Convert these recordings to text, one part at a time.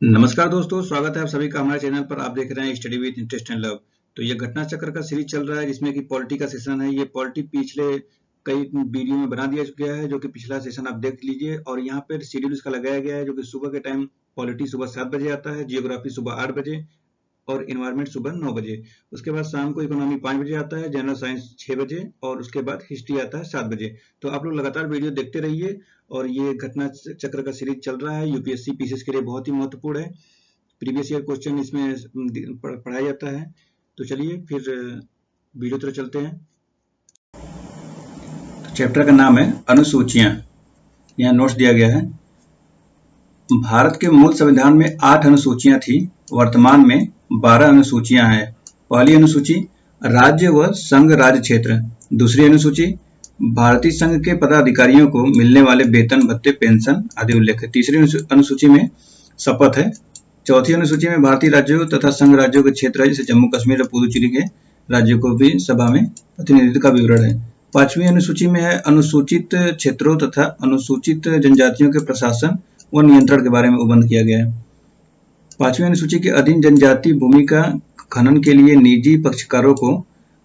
नमस्कार दोस्तों, स्वागत है आप सभी का हमारे चैनल पर। आप देख रहे हैं study with interest and love. तो ये घटना चक्र का सीरीज चल रहा है जिसमें कि पॉलिटी का सेशन है। ये पॉलिटी पिछले कई वीडियो में बना दिया गया है, जो कि पिछला सेशन आप देख लीजिए। और यहाँ पे शेड्यूल इसका लगाया गया है, जो कि सुबह के टाइम पॉलिटी सुबह 7 बजे आता है, जियोग्राफी सुबह 8 बजे और इन्वायरमेंट सुबह 9 बजे। उसके बाद शाम को इकोनॉमी 5 बजे आता है, जनरल साइंस 6 बजे और उसके बाद हिस्ट्री आता है 7 बजे। तो आप लोग लगातार वीडियो देखते रहिए। और ये घटना चक्र का सीरीज चल रहा है, यूपीएससी पीसीएस के लिए बहुत ही महत्वपूर्ण है। प्रीवियस ईयर क्वेश्चन इसमें पढ़ाया जाता है। तो चलिए फिर वीडियो तरफ चलते हैं। तो चैप्टर का नाम है अनुसूचियां। यहाँ नोट्स दिया गया है। भारत के मूल संविधान में 8 अनुसूचियां थी, वर्तमान में 12 अनुसूचियां हैं। पहली अनुसूची राज्य व संघ राज्य क्षेत्र। दूसरी अनुसूची भारतीय संघ के पदाधिकारियों को मिलने वाले वेतन भत्ते पेंशन आदि उल्लेख है। तीसरी अनुसूची में शपथ है। चौथी अनुसूची में भारतीय राज्यों तथा संघ राज्यों के क्षेत्र है, जैसे जम्मू कश्मीर और पुदुचेरी के राज्यों को भी सभा में प्रतिनिधित्व का विवरण है। पांचवी अनुसूची में है अनुसूचित क्षेत्रों तथा अनुसूचित जनजातियों के प्रशासन व नियंत्रण के बारे में उबंध किया गया है। पांचवी अनुसूची के अधीन जनजाति भूमि का खनन के लिए निजी पक्षकारों को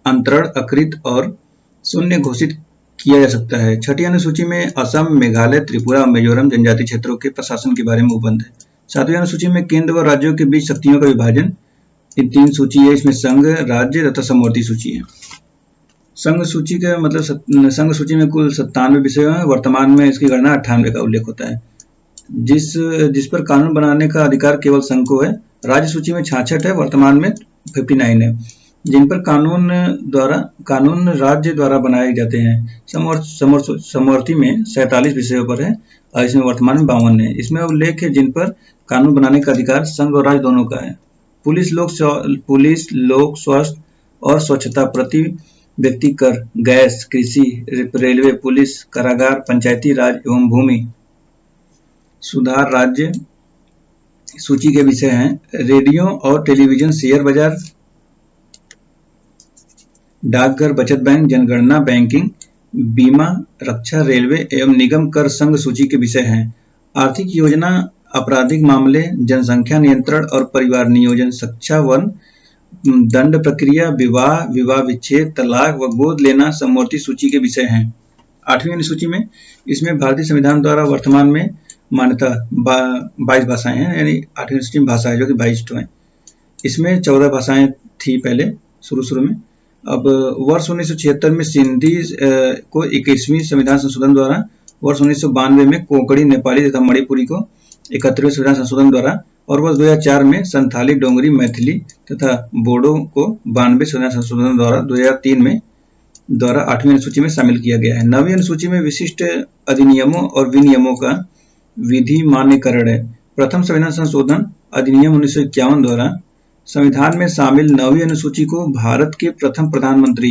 अंतरण, अकृत और शून्य घोषित किया जा सकता है। छठी अनुसूची में असम, मेघालय, त्रिपुरा, मिजोरम जनजाति क्षेत्रों के प्रशासन के बारे में उबंध है। सातवीं अनुसूची में केंद्र व राज्यों के बीच शक्तियों का विभाजन। इन 3 सूची है, इसमें संघ, राज्य तथा समवर्ती सूची है। संघ सूची का मतलब संघ सूची में कुल 97 विषय हैं। वर्तमान में इसकी गणना 98 का उल्लेख होता है। जिस पर कानून बनाने का अधिकार केवल संघ को है। राज्य सूची में 66 है, वर्तमान में 59 है, जिन पर कानून राज्य द्वारा बनाए जाते हैं। समवर्ती में 47 विषयों पर है और इसमें वर्तमान में 52 है। इसमें उल्लेख है जिन पर कानून बनाने का अधिकार संघ और राज्य दोनों का है। पुलिस, लोक स्वास्थ्य और स्वच्छता, प्रति व्यक्ति कर, गैस, कृषि, रेलवे, पुलिस, कारागार, पंचायती राज एवं भूमि सुधार। राज्य सूची के विषय हैं रेडियो और टेलीविजन, शेयर बाजार, डाकघर, बचत बैंक, जनगणना, बैंकिंग, बीमा, रक्षा, रेलवे एवं निगम कर। संघ सूची के विषय हैं आर्थिक योजना, आपराधिक मामले, जनसंख्या नियंत्रण और परिवार नियोजन, शिक्षा, वन, दंड प्रक्रिया, विवाह विच्छेद, तलाक व गोद लेना। समवर्ती सूची के विषय हैं। 8वीं अनुसूची में इसमें भारतीय संविधान द्वारा वर्तमान में मान्यता 22 भाषाएं हैं, यानी 8वीं अनुसूची में भाषा है जो कि 22 है। इसमें 14 भाषाएं थी पहले शुरू में। अब वर्ष 1976 में सिंधी को 21वीं संविधान संशोधन द्वारा, वर्ष 1992 में कोंकणी, नेपाली तथा मणिपुरी को 71वें संविधान संशोधन द्वारा और वर्ष 2004 में संथाली, डोंगरी, मैथिली तथा बोडो को 92 संविधान संशोधन द्वारा 2003 में 8वीं अनुसूची में शामिल किया गया है। 9वीं अनुसूची में विशिष्ट अधिनियमों और विनियमों का विधि मान्यकरण है। प्रथम संविधान संशोधन अधिनियम 1951 द्वारा संविधान में शामिल 9वीं अनुसूची को भारत के प्रथम प्रधानमंत्री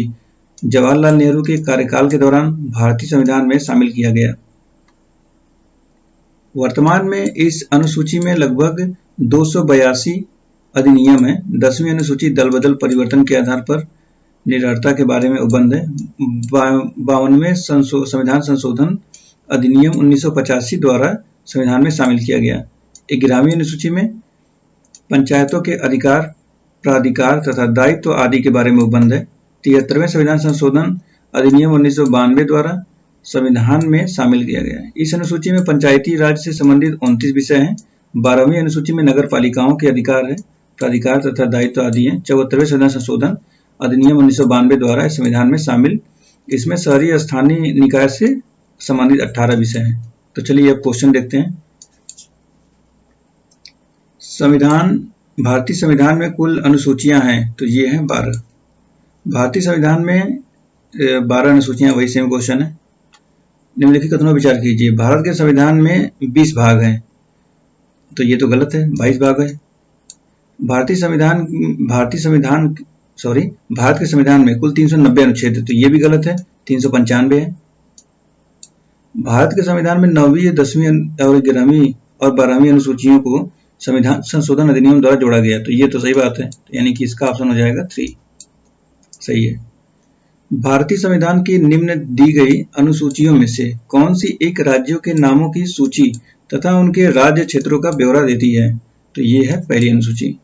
जवाहरलाल नेहरू के कार्यकाल के दौरान भारतीय संविधान में शामिल किया गया। वर्तमान में इस अनुसूची में लगभग 282 अधिनियम है। 10वीं अनुसूची दल बदल परिवर्तन के आधार पर निरर्थता के बारे में उबंध है। 52वें संविधान संशोधन अधिनियम 1985 द्वारा संविधान में शामिल किया गया। 11वीं अनुसूची में पंचायतों के अधिकार, प्राधिकार तथा दायित्व आदि के बारे में उबंध है। 73वें संविधान संशोधन अधिनियम 1992 द्वारा संविधान में शामिल किया गया है। इस अनुसूची में पंचायती राज से संबंधित 29 विषय हैं। 12वीं अनुसूची में नगर पालिकाओं के अधिकार है, प्राधिकार तथा दायित्व आदि हैं। 74वें संविधान संशोधन अधिनियम 1992 द्वारा संविधान में शामिल। इसमें शहरी स्थानीय निकाय से संबंधित 18 विषय हैं। तो चलिए अब क्वेश्चन देखते हैं। भारतीय संविधान में कुल अनुसूचियां हैं, तो ये हैं 12। भारतीय संविधान में 12 अनुसूचियां, वही सेम क्वेश्चन है। निम्नलिखित कथनों पर विचार कीजिए। भारत के संविधान में 20 भाग हैं, तो ये तो गलत है, 22 भाग है। भारत के संविधान में कुल 390 अनुच्छेद है, तो ये भी गलत है, 395 है। भारत के संविधान में 9वीं, 10वीं और 11वीं और 12वीं अनुसूचियों को संविधान संशोधन अधिनियम द्वारा जोड़ा गया, तो ये तो सही बात है, यानी कि इसका ऑप्शन हो जाएगा 3, सही है। भारतीय संविधान की निम्न दी गई अनुसूचियों में से कौन सी एक राज्यों के नामों की सूची तथा उनके राज्य क्षेत्रों का ब्यौरा देती है? तो ये है पहली अनुसूची।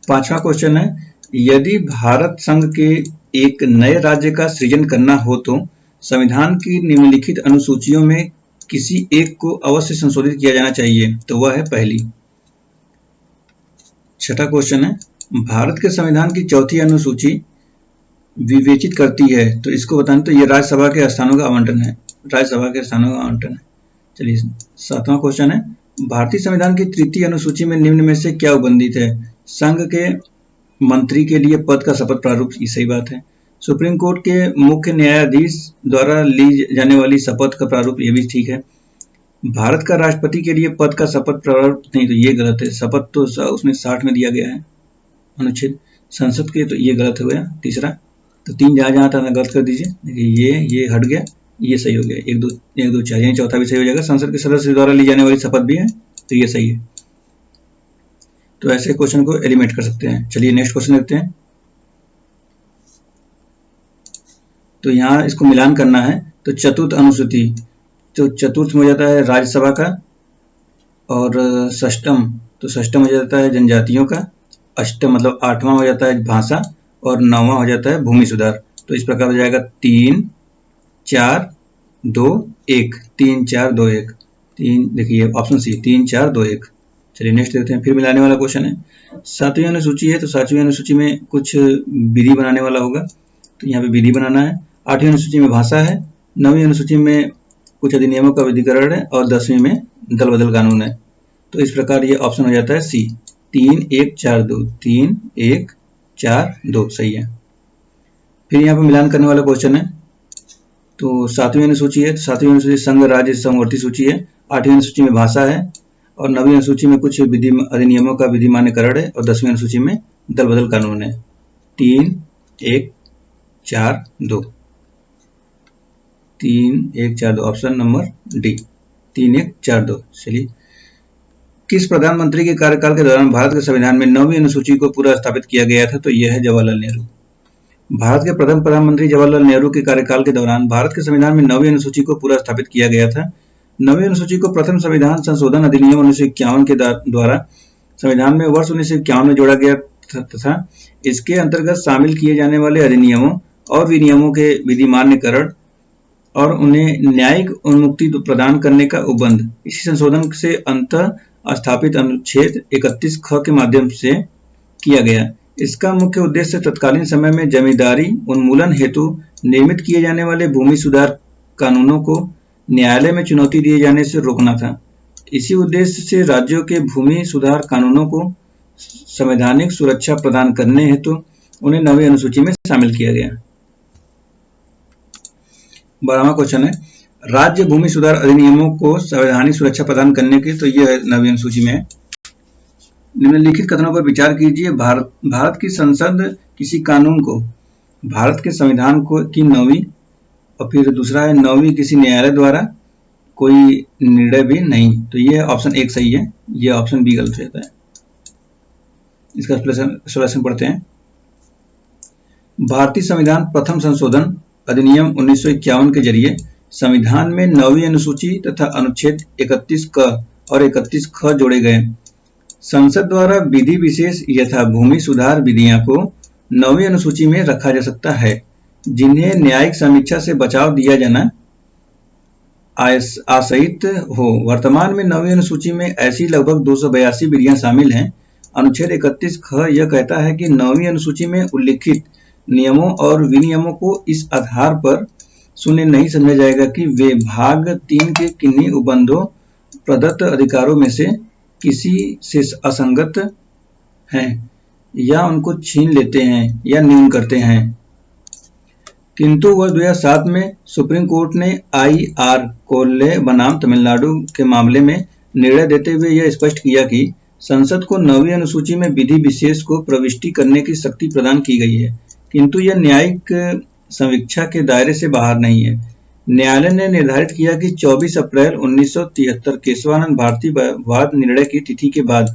5वां क्वेश्चन है, यदि भारत संघ के एक नए राज्य का सृजन करना हो तो संविधान की निम्नलिखित अनुसूचियों में किसी एक को अवश्य संशोधित किया जाना चाहिए, तो वह है पहली। 6वां क्वेश्चन है, भारत के संविधान की चौथी अनुसूची विवेचित करती है, तो इसको बताना। तो ये राज्यसभा के स्थानों का आवंटन है, राज्यसभा के स्थानों का आवंटन है। चलिए 7वां क्वेश्चन है, भारतीय संविधान की तृतीय अनुसूची में निम्न में से क्या उल्लेखित है? संघ के मंत्री के लिए पद का शपथ प्रारूप, ये सही बात है। सुप्रीम कोर्ट के मुख्य न्यायाधीश द्वारा ली जाने वाली शपथ का प्रारूप, ये भी ठीक है। भारत का राष्ट्रपति के लिए पद का शपथ प्रारूप नहीं, तो ये गलत है। शपथ तो उसमें 60 में दिया गया है अनुच्छेद। संसद के, तो ये गलत हो गया तीसरा। तो 3 जहाँ था गलत कर दीजिए। देखिए ये हट गया, ये सही हो गया। 1 2 4 यानी चौथा भी सही हो जाएगा। संसद के सदस्य द्वारा ली जाने वाली शपथ भी है, तो ये सही है। तो ऐसे क्वेश्चन को एलिमिनेट कर सकते हैं। चलिए नेक्स्ट क्वेश्चन देखते हैं। तो यहाँ इसको मिलान करना है, तो चतुर्थ अनुसूची, तो चतुर्थ में हो जाता है राज्यसभा का, और षष्टम, तो षष्टम हो जाता है जनजातियों का, अष्टम मतलब 8वां हो जाता है भाषा, और 9वां हो जाता है भूमि सुधार। तो इस प्रकार हो जाएगा 3 4 2 1, 3 4 2 1, 3, देखिए ऑप्शन सी 3 4 2 1। चलिए नेक्स्ट देखते हैं। फिर मिलाने वाला क्वेश्चन है। 7वीं अनुसूची है, तो 7वीं अनुसूची में कुछ विधि बनाने वाला होगा, तो यहाँ पे विधि बनाना है। 8वीं अनुसूची में भाषा है, 9वीं अनुसूची में कुछ अधिनियमों का विधिकरण है, और 10वीं में दल बदल कानून है। तो इस प्रकार ये ऑप्शन हो जाता है सी 3 1 4 2, 3 1 4 2 सही है। फिर यहाँ पे मिलान करने वाला क्वेश्चन है। तो 7वीं अनुसूची है, तो 7वीं अनुसूची संघ राज्य समवर्ती सूची है, 8वीं अनुसूची में भाषा है, और 9वीं अनुसूची में कुछ विधि अधिनियमों का विधिमान्यकरण है, और 10वीं अनुसूची में दल बदल कानून है। 3 1 4 2, 3 1 4 2, ऑप्शन नंबर डी 3 1 4 2। चलिए, किस प्रधानमंत्री के कार्यकाल के दौरान भारत के संविधान में 9वीं अनुसूची को पूरा स्थापित किया गया था? तो यह है जवाहरलाल नेहरू। भारत के प्रथम प्रधानमंत्री जवाहरलाल नेहरू के कार्यकाल के दौरान भारत के संविधान में 9वीं अनुसूची को पूरा स्थापित किया गया था। 9वीं अनुसूची को प्रथम संविधान संशोधन अधिनियम 1951 के द्वारा संविधान में वर्ष 1951 में जोड़ा गया तथा इसके अंतर्गत शामिल किए जाने वाले अधिनियमों और विनियमों के विधिमान्यकरण और उन्हें न्यायिक उन्मुक्ति प्रदान करने का उपबंध इसी संशोधन से अंतः स्थापित अनुच्छेद 31 ख के माध्यम से किया गया। इसका मुख्य उद्देश्य तत्कालीन समय में जमींदारी उन्मूलन हेतु निर्मित किए जाने वाले भूमि सुधार कानूनों को न्यायालय में चुनौती दिए जाने से रोकना था। इसी उद्देश्य से राज्यों के भूमि सुधार कानूनों को संवैधानिक सुरक्षा प्रदान करने हेतु उन्हें 9वीं अनुसूची में शामिल किया गया। 12वां क्वेश्चन है, राज्य भूमि सुधार अधिनियमों को संवैधानिक सुरक्षा प्रदान करने की, तो यह 9वीं अनुसूची में है। निम्नलिखित कथनों पर विचार कीजिए। भारत की संसद किसी कानून को भारत के संविधान को की 9वीं, और फिर दूसरा है 9वीं किसी न्यायालय द्वारा कोई निर्णय भी नहीं, तो ये ऑप्शन 1 सही है, ये ऑप्शन बी गलत रहता है। इसका सॉल्यूशन पढ़ते हैं। भारतीय संविधान प्रथम संशोधन अधिनियम 1951 के जरिए संविधान में 9वीं अनुसूची तथा अनुच्छेद 31 क और 31 ख जोड़े गए। संसद द्वारा विधि विशेष यथा भूमि सुधार विधियां को 9वीं अनुसूची में रखा जा सकता है, जिन्हें न्यायिक समीक्षा से बचाव दिया जाना आशयित हो। वर्तमान में 9वीं अनुसूची में ऐसी लगभग 282 विधियां शामिल हैं। अनुच्छेद 31 ख यह कहता है कि 9वीं अनुसूची में उल्लिखित नियमों और विनियमों को इस आधार पर शून्य नहीं समझा जाएगा कि वे भाग 3 के किन्हीं उपबंधों प्रदत्त अधिकारों में से किसी से असंगत हैं या उनको छीन लेते हैं या न्यून करते हैं। किंतु वर्ष 2007 में सुप्रीम कोर्ट ने IR कोल्ले बनाम तमिलनाडु के मामले में निर्णय देते हुए यह स्पष्ट किया कि संसद को 9वीं अनुसूची में विधि विशेष को प्रविष्टि करने की शक्ति प्रदान की गई है, किंतु यह न्यायिक समीक्षा के दायरे से बाहर नहीं है। न्यायालय ने निर्धारित किया कि 24 अप्रैल 1973 केशवानंद भारती वाद निर्णय की तिथि के बाद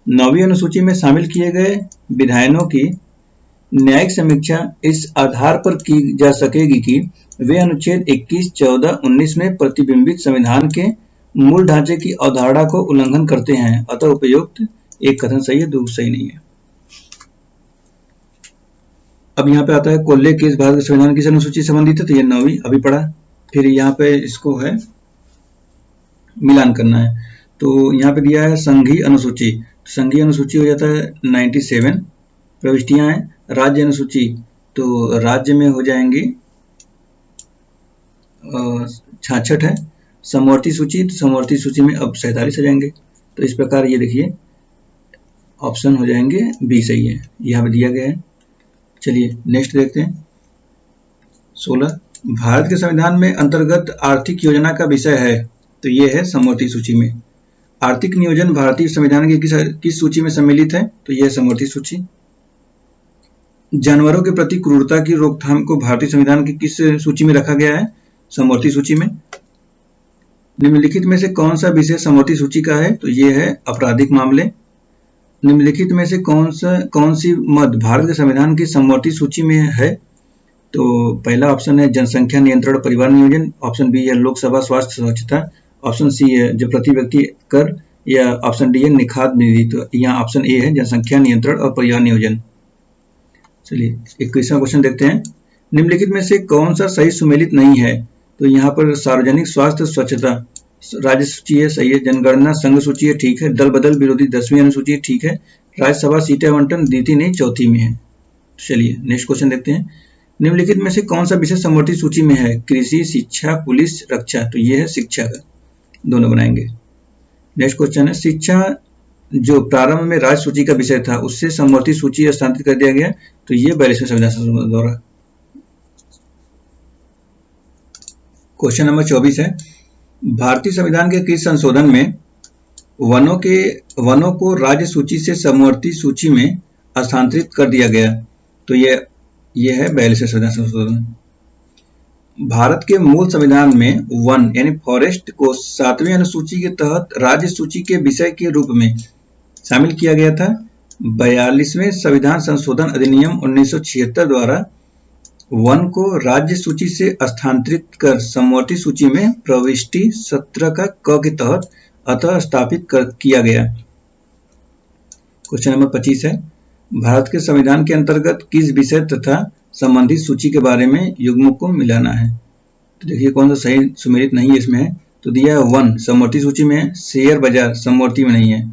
9वीं अनुसूची में शामिल किए गए विधायनों की न्यायिक समीक्षा इस आधार पर की जा सकेगी कि वे अनुच्छेद 21, 14, 19 में प्रतिबिंबित संविधान के मूल ढांचे की अवधारणा को उल्लंघन करते हैं, अतः उपयुक्त एक कथन सही है, दूसरा सही नहीं है। अब यहाँ पे आता है कोल्ले केस भारत के संविधान किस अनुसूची से संबंधित है, तो ये 9वीं अभी पढ़ा। फिर यहाँ पे इसको है मिलान करना है, तो यहाँ पे दिया है संघीय अनुसूची, संघीय अनुसूची हो जाता है 97 प्रविष्टियां हैं। राज्य अनुसूची, तो राज्य में हो जाएंगी 66 है। समवर्ती सूची, तो समवर्ती सूची में अब 47 आ जाएंगे। तो इस प्रकार ये देखिए ऑप्शन हो जाएंगे बी सही है, यहाँ पे दिया गया है। चलिए नेक्स्ट देखते हैं 16, भारत के संविधान में अंतर्गत आर्थिक योजना का विषय है, तो ये है समवर्ती सूची में। आर्थिक नियोजन भारतीय संविधान की किस सूची में सम्मिलित है, तो यह है समवर्ती सूची। जानवरों के प्रति क्रूरता की रोकथाम को भारतीय संविधान की किस सूची में रखा गया है, समवर्ती सूची में। निम्नलिखित में से कौन सा विषय समवर्ती सूची का है, तो यह है आपराधिक मामले। निम्नलिखित में से कौन सी मद भारत के संविधान की समवर्ती सूची में है, तो पहला ऑप्शन है जनसंख्या नियंत्रण परिवार नियोजन, ऑप्शन बी है लोकसभा स्वास्थ्य स्वच्छता, ऑप्शन सी है जो प्रति व्यक्ति कर, या ऑप्शन डी है निखात निधि। तो यहाँ ऑप्शन ए है जनसंख्या नियंत्रण और परिवार नियोजन। चलिए 21वां क्वेश्चन देखते हैं, निम्नलिखित में से कौन सा सही सुमेलित नहीं है, तो यहाँ पर सार्वजनिक स्वास्थ्य स्वच्छता राज्य सूची है, सही है। जनगणना संघ सूची है, ठीक है। दल बदल विरोधी 10वीं अनुसूची है, ठीक है। राज्यसभा सीटें आवंटन द्वितीय नहीं चौथी में है। चलिए नेक्स्ट क्वेश्चन देखते हैं, निम्नलिखित में से कौन सा विषय समवर्ती सूची में है, कृषि, शिक्षा, पुलिस, रक्षा, तो ये है शिक्षा का, दोनों बनाएंगे। नेक्स्ट क्वेश्चन है, शिक्षा जो प्रारंभ में राज्य सूची का विषय था उससे समवर्ती सूची स्थानांतरित कर दिया गया, तो ये 42वें संविधान संशोधन द्वारा। क्वेश्चन नंबर 24 है, भारतीय संविधान के किस संशोधन में वनों को राज्य सूची से समवर्ती सूची में स्थानांतरित कर दिया गया, तो ये है 42वें संविधान संशोधन। भारत के मूल संविधान में वन यानी फॉरेस्ट को 7वीं अनुसूची के तहत राज्य सूची के विषय के रूप में शामिल किया गया था। 42वें संविधान संशोधन अधिनियम 1976 द्वारा वन को राज्य सूची से स्थानांतरित कर समवर्ती सूची में प्रविष्टि 17 का क के तहत अतः स्थापित किया गया। क्वेश्चन नंबर 25 है, भारत के संविधान के अंतर्गत किस विषय तथा संबंधित सूची के बारे में युग्मों को मिलाना है, तो देखिए कौन सा सही सुमेलित नहीं है इसमें है, तो दिया है वन समवर्ती सूची में है, शेयर बाजार समवर्ती में नहीं है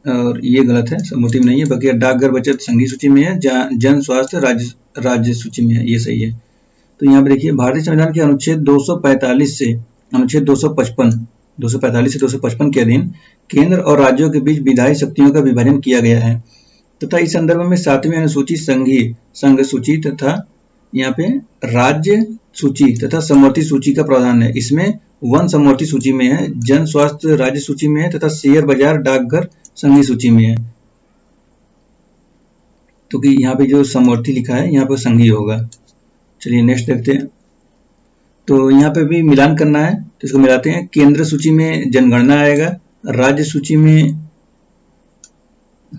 और ये गलत है, समवर्ती में नहीं है। बाकी डाकघर बचत संघीय सूची में है, जन स्वास्थ्य राज्य सूची में है, ये सही है। तो यहाँ पे देखिए भारतीय संविधान के अनुच्छेद 245 से अनुच्छेद 245 से 255 के अधीन केंद्र और राज्यों के बीच विधायी शक्तियों का विभाजन किया गया है तथा इस संदर्भ में 7वीं अनुसूची संघ सूची तथा यहाँ पे राज्य सूची तथा समवर्ती सूची का प्रावधान है। इसमें वन समवर्ती सूची में है, जन स्वास्थ्य राज्य सूची में है तथा शेयर बाजार डाकघर संघीय सूची में है। तो कि यहाँ पे जो समवर्ती लिखा है यहाँ पे संघीय होगा। चलिए नेक्स्ट देखते हैं, तो यहाँ पे भी मिलान करना है, तो इसको मिलाते हैं। केंद्र सूची में जनगणना आएगा, राज्य सूची में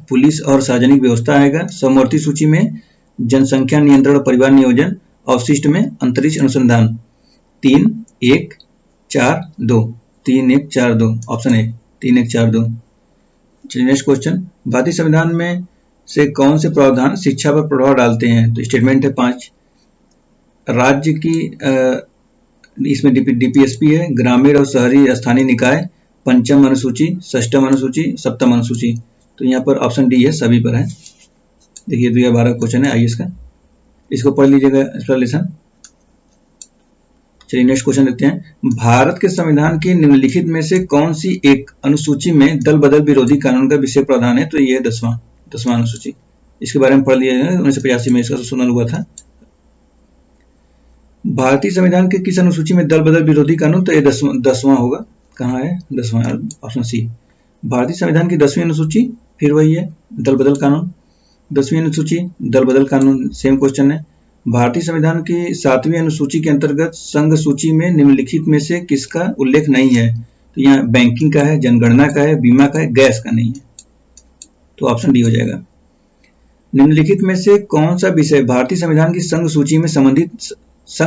पुलिस और सार्वजनिक व्यवस्था आएगा, समवर्ती सूची में जनसंख्या नियंत्रण और परिवार नियोजन, अवशिष्ट में अंतरिक्ष अनुसंधान। 3 1 4 2 3 1 4 2 ऑप्शन ए 3 1 4 2। चलिए नेक्स्ट क्वेश्चन, भारतीय संविधान में से कौन से प्रावधान शिक्षा पर प्रभाव डालते हैं, तो स्टेटमेंट है 5। राज्य की इसमें डीपीएसपी है, ग्रामीण और शहरी स्थानीय निकाय, पंचम अनुसूची, षष्ठम अनुसूची, सप्तम अनुसूची, तो यहाँ पर ऑप्शन डी है, सभी पर है। देखिए 2012 क्वेश्चन है आईएएस का, इसको पढ़ लीजिएगा एक्सप्लेनेशन। चलिए नेक्स्ट क्वेश्चन देखते हैं, भारत के संविधान के निम्नलिखित में से कौन सी एक अनुसूची में दल बदल विरोधी कानून का विषय प्रावधान है, तो ये है 10वां अनुसूची। इसके बारे में पढ़ लिया जाए, 1985 में इसका संशोधन हुआ था। भारतीय संविधान के किस अनुसूची में दल बदल विरोधी कानून, तो ये 10वां होगा। कहाँ है 10वां, ऑप्शन सी। भारतीय संविधान की 10वीं अनुसूची फिर वही है दल बदल कानून, 10वीं अनुसूची दल बदल कानून, सेम क्वेश्चन है। भारतीय संविधान की 7वीं अनुसूची के अंतर्गत संघ सूची में निम्नलिखित में से किसका उल्लेख नहीं है, तो यहाँ बैंकिंग का है, जनगणना का है, बीमा का है, गैस का नहीं है, तो ऑप्शन डी हो जाएगा। निम्नलिखित में से कौन सा विषय भारतीय संविधान की संघ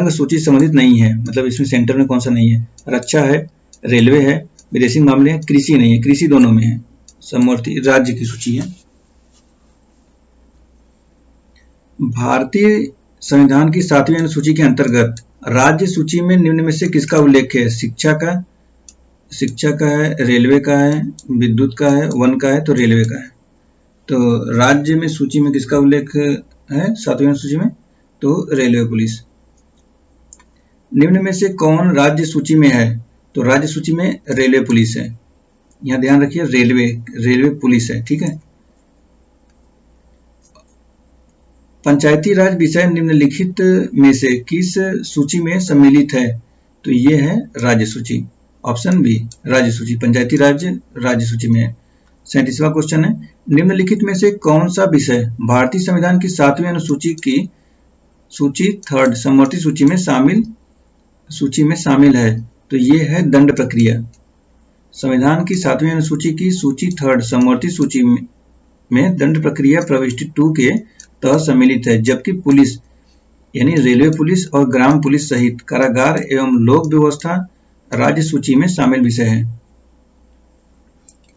सूची संबंधित नहीं है, मतलब इसमें सेंटर में कौन सा नहीं है। रक्षा है, रेलवे है, विदेशी मामले हैं, कृषि नहीं है, कृषि दोनों में है। समवर्ती राज्य की सूची है। भारतीय संविधान की 7वीं अनुसूची के अंतर्गत राज्य सूची में निम्न में से किसका उल्लेख है? शिक्षा का है, रेलवे का है, विद्युत का है, वन का है, तो रेलवे का है। तो राज्य में सूची में किसका उल्लेख है 7वीं अनुसूची में? तो रेलवे पुलिस। निम्न में से कौन राज्य सूची में है? तो राज्य सूची में रेलवे पुलिस है। यहाँ ध्यान रखिए, रेलवे पुलिस है, ठीक है। पंचायती राज विषय निम्नलिखित में से किस सूची में सम्मिलित है? तो ये है राज्य सूची, ऑप्शन बी राज्य सूची, पंचायती राज राज्य सूची में है। 37वां क्वेश्चन है, निम्नलिखित में से कौन सा विषय भारतीय संविधान की 7वीं अनुसूची की सूची 3rd समवर्ती सूची में शामिल है? तो ये है दंड प्रक्रिया। संविधान की 7वीं अनुसूची की सूची 3rd समवर्ती सूची में दंड प्रक्रिया प्रविष्टि 2 के तहत सम्मिलित है, जबकि पुलिस यानी रेलवे पुलिस और ग्राम पुलिस सहित कारागार एवं लोक व्यवस्था राज्य सूची में शामिल विषय है।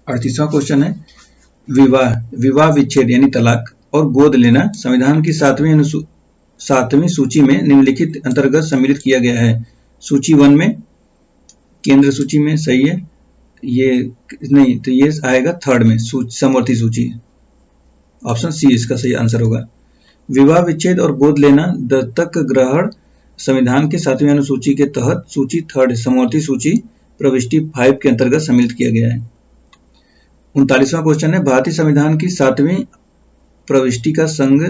38वां क्वेश्चन है, विवाह विच्छेद यानी तलाक और गोद लेना संविधान की 7वीं सूची में निम्नलिखित अंतर्गत सम्मिलित किया गया है। सूची 1 में, केंद्र सूची में, सही है। ये नहीं, तो ये आएगा 3rd में, समवर्ती सूची, ऑप्शन सी इसका सही आंसर होगा। विवाह विच्छेद और गोद लेना, दत्तक ग्रहण संविधान के 7वीं अनुसूची के तहत सूची 3rd समवर्ती सूची प्रविष्टि 5 के अंतर्गत सम्मिलित किया गया है। 39वां क्वेश्चन है, भारतीय संविधान की 7वीं प्रविष्टि का संघ,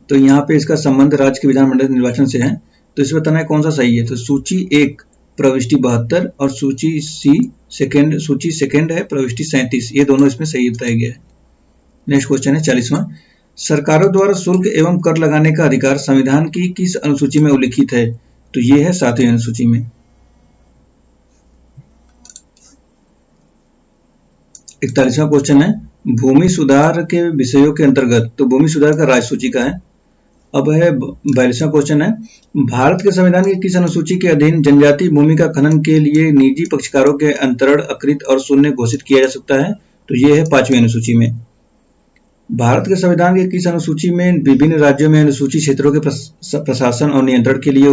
तो यहाँ पे इसका संबंध राज्य के विधानमंडल निर्वाचन से है, तो इसमें बताना है कौन सा सही है। तो सूची 1 प्रविष्टि 72 और सूची सेकंड है प्रविष्टि 37, ये दोनों इसमें सही बताया गया है। नेक्स्ट क्वेश्चन है 40वां, सरकारों द्वारा शुल्क एवं कर लगाने का अधिकार संविधान की किस अनुसूची में उल्लिखित है? तो ये है 7वीं अनुसूची में। 41वां क्वेश्चन है, भूमि सुधार के विषयों के अंतर्गत, तो भूमि सुधार का राज्य सूची का है। अब है 42वां क्वेश्चन है, भारत के संविधान की किस अनुसूची के अधीन जनजातीय भूमि का खनन के लिए निजी पक्षकारों के अंतरण अकृत और शून्य घोषित किया जा सकता है? तो ये है 5वीं अनुसूची में। भारत के संविधान के किस अनुसूची में विभिन्न राज्यों में अनुसूची क्षेत्रों के प्रशासन और नियंत्रण के लिए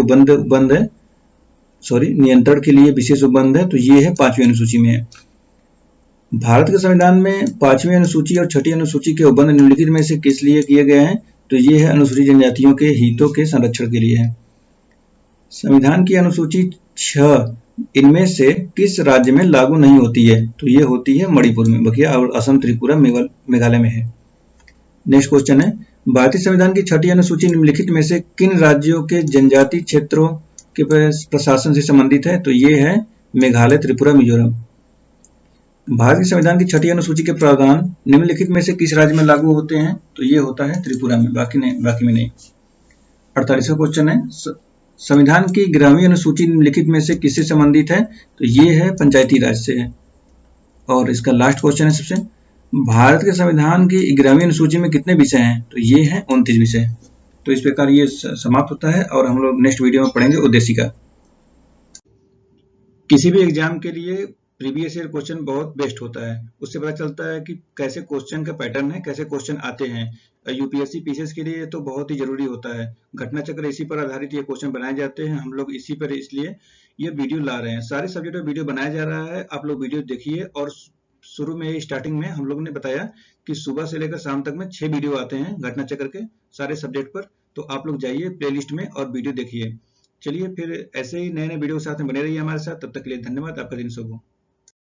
नियंत्रण के लिए विशेष उपबंध है? तो ये है 5वीं अनुसूची में है। भारत के संविधान में 5वीं अनुसूची और 6ठी अनुसूची के उपबंध निम्नलिखित में से किस लिए किए गए हैं? तो ये है अनुसूचित जनजातियों के हितों के संरक्षण के लिए है। संविधान की अनुसूची 6 इनमें से किस राज्य में लागू नहीं होती है? तो ये होती है मणिपुर में, बकिया और असम, त्रिपुरा, मेघालय में है। नेक्स्ट क्वेश्चन है, भारतीय संविधान की 6ठी अनुसूची निम्नलिखित में से किन राज्यों के जनजातीय क्षेत्रों के प्रशासन से संबंधित है? तो ये है मेघालय, त्रिपुरा, मिजोरम। भारत के संविधान की 6ठी अनुसूची के प्रावधान निम्नलिखित में से किस राज्य में लागू होते हैं? तो ये होता है त्रिपुरा में, बाकी में नहीं। 48वां क्वेश्चन है, संविधान की 11वीं अनुसूची निम्नलिखित में से किससे संबंधित है? तो ये है पंचायती राज से है। और इसका लास्ट क्वेश्चन है सबसे, भारत के संविधान की 11वीं अनुसूची में कितने विषय हैं? तो ये है 29 विषय। तो इस प्रकार ये समाप्त होता है और हम लोग नेक्स्ट वीडियो में पढ़ेंगे उद्देशिका। किसी भी एग्जाम के लिए प्रीवियस ईयर क्वेश्चन बहुत बेस्ट होता है, उससे पता चलता है कि कैसे क्वेश्चन का पैटर्न है, कैसे क्वेश्चन आते हैं। यूपीएससी पीसीएस के लिए तो बहुत ही जरूरी होता है। घटना चक्र इसी पर आधारित ये क्वेश्चन बनाए जाते हैं, हम लोग इसी पर इसलिए ये वीडियो ला रहे हैं। सारे सब्जेक्ट में वीडियो बनाया जा रहा है, आप लोग वीडियो देखिए। और शुरू में स्टार्टिंग में हम लोग ने बताया कि सुबह से लेकर शाम तक में 6 वीडियो आते हैं घटना चक्र के सारे सब्जेक्ट पर, तो आप लोग जाइए प्लेलिस्ट में और वीडियो देखिए। चलिए फिर ऐसे ही नए नए वीडियो के साथ में बने रहिए हमारे साथ। तब तक के लिए धन्यवाद, आपका दिन शुभ हो।